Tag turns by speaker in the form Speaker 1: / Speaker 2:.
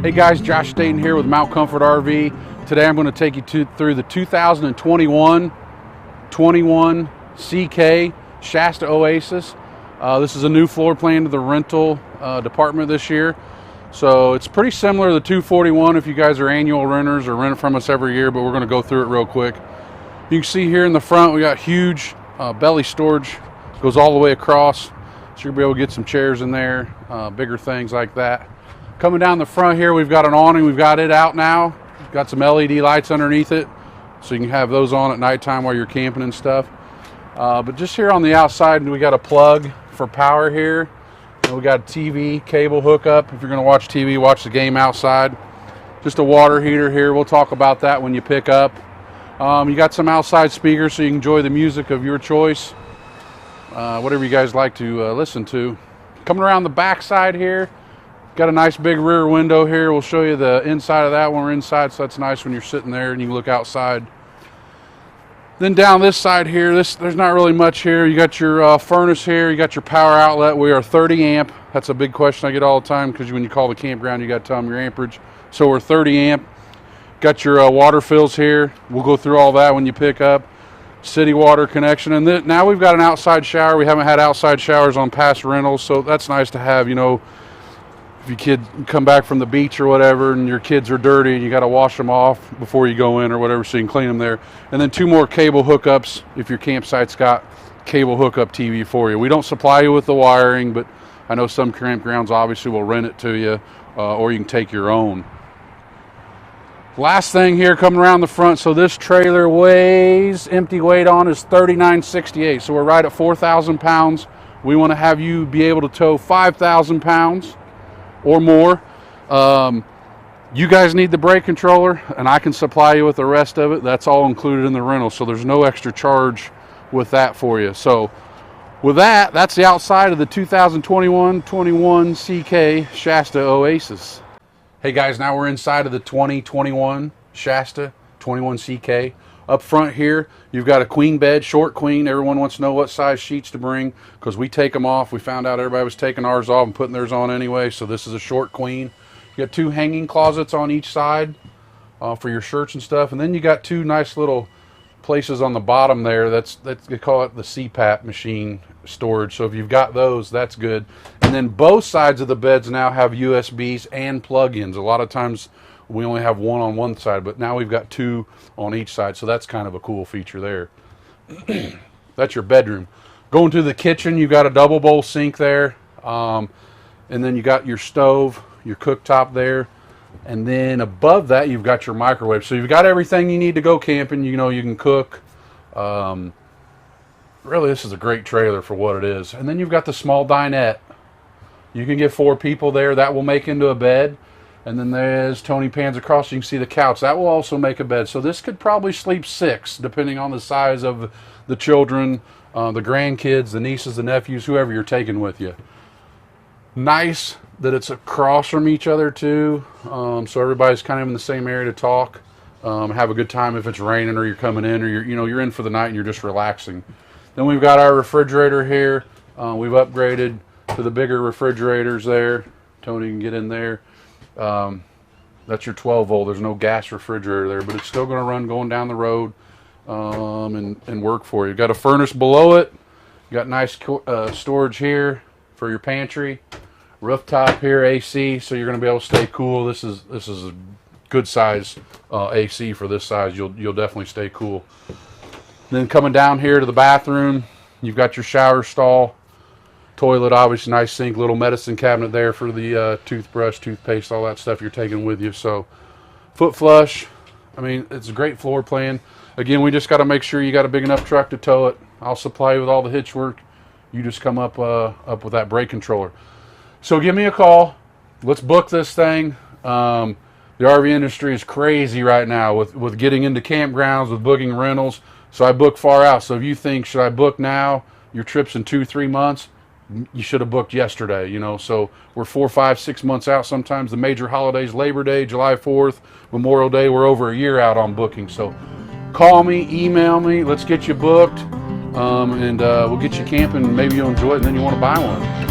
Speaker 1: Hey guys, Josh Staton here with Mount Comfort RV. Today I'm going to take you through the 2021 21CK Shasta Oasis. This is a new floor plan to the rental department this year. So it's pretty similar to the 241 if you guys are annual renters or rent it from us every year, but we're going to go through it real quick. You can see here in the front we got huge belly storage, goes all the way across, so you'll be able to get some chairs in there, bigger things like that. Coming down the front here, we've got an awning. We've got it out now. We've got some LED lights underneath it, so you can have those on at nighttime while you're camping and stuff. But just here on the outside, we got a plug for power here. And we got a TV cable hookup. If you're going to watch TV, watch the game outside. Just a water heater here. We'll talk about that when you pick up. You got some outside speakers so you can enjoy the music of your choice. Whatever you guys like to listen to. Coming around the back side here, got a nice big rear window here. We'll show you the inside of that when we're inside, so that's nice when you're sitting there and you can look outside. Then down this side here, there's not really much here. You got your furnace here, you got your power outlet. We are 30 amp. That's a big question I get all the time, because when you call the campground, you got to tell them your amperage. So we're 30 amp. Got your water fills here. We'll go through all that when you pick up. City water connection. And then now we've got an outside shower. We haven't had outside showers on past rentals, so that's nice to have. You know, if your kid come back from the beach or whatever and your kids are dirty and you got to wash them off before you go in or whatever, so you can clean them there. And then 2 more cable hookups if your campsite's got cable hookup TV for you. We don't supply you with the wiring, but I know some campgrounds obviously will rent it to you, or you can take your own. Last thing here, coming around the front, so this trailer weighs, empty weight on is 3968, so we're right at 4,000 pounds. We want to have you be able to tow 5,000 pounds or more. You guys need the brake controller, and I can supply you with the rest of it. That's all included in the rental, so there's no extra charge with that for you. So with that, that's the outside of the 2021 21CK Shasta Oasis. Hey guys, now we're inside of the 2021 Shasta 21CK. Up front here, you've got a queen bed, short queen. Everyone wants to know what size sheets to bring, because we take them off. We found out everybody was taking ours off and putting theirs on anyway, so this is a short queen. You got 2 hanging closets on each side for your shirts and stuff, and then you got 2 nice little places on the bottom there. That's they call it the CPAP machine storage. So if you've got those, that's good. And then both sides of the beds now have USBs and plug-ins. A lot of times we only have 1 on one side, but now we've got 2 on each side, so that's kind of a cool feature there. That's your bedroom. Going to the kitchen, you've got a double bowl sink there, and then you got your stove, your cooktop there, and then above that you've got your microwave. So you've got everything you need to go camping. You know, you can cook. Really, this is a great trailer for what it is. And then you've got the small dinette. You can get 4 people there. That will make into a bed. And then there's Tony pans across, you can see the couch. That will also make a bed. So this could probably sleep 6, depending on the size of the children, the grandkids, the nieces, the nephews, whoever you're taking with you. Nice that it's across from each other too, so everybody's kind of in the same area to talk, have a good time if it's raining or you're coming in, or you're in for the night and you're just relaxing. Then we've got our refrigerator here. We've upgraded to the bigger refrigerators there. Tony can get in there. That's your 12 volt. There's no gas refrigerator there, but it's still going to run going down the road and work for you. You've got a furnace below it. You got nice storage here for your pantry. Rooftop here, AC, so you're going to be able to stay cool. This is a good size AC for this size. You'll definitely stay cool. Then coming down here to the bathroom, you've got your shower stall. Toilet, obviously, nice sink, little medicine cabinet there for the toothbrush, toothpaste, all that stuff you're taking with you. So, foot flush. I mean, it's a great floor plan. Again, we just got to make sure you got a big enough truck to tow it. I'll supply you with all the hitch work. You just come up with that brake controller. So give me a call. Let's book this thing. The RV industry is crazy right now with getting into campgrounds, with booking rentals. So I book far out. So if you think, should I book now? Your trip's in 2-3 months. You should have booked yesterday, you know. So we're 4, 5, 6 months out sometimes. The major holidays, Labor Day, July 4th, Memorial Day, we're over a year out on booking. So call me, email me, let's get you booked, and we'll get you camping. Maybe you'll enjoy it and then you want to buy one.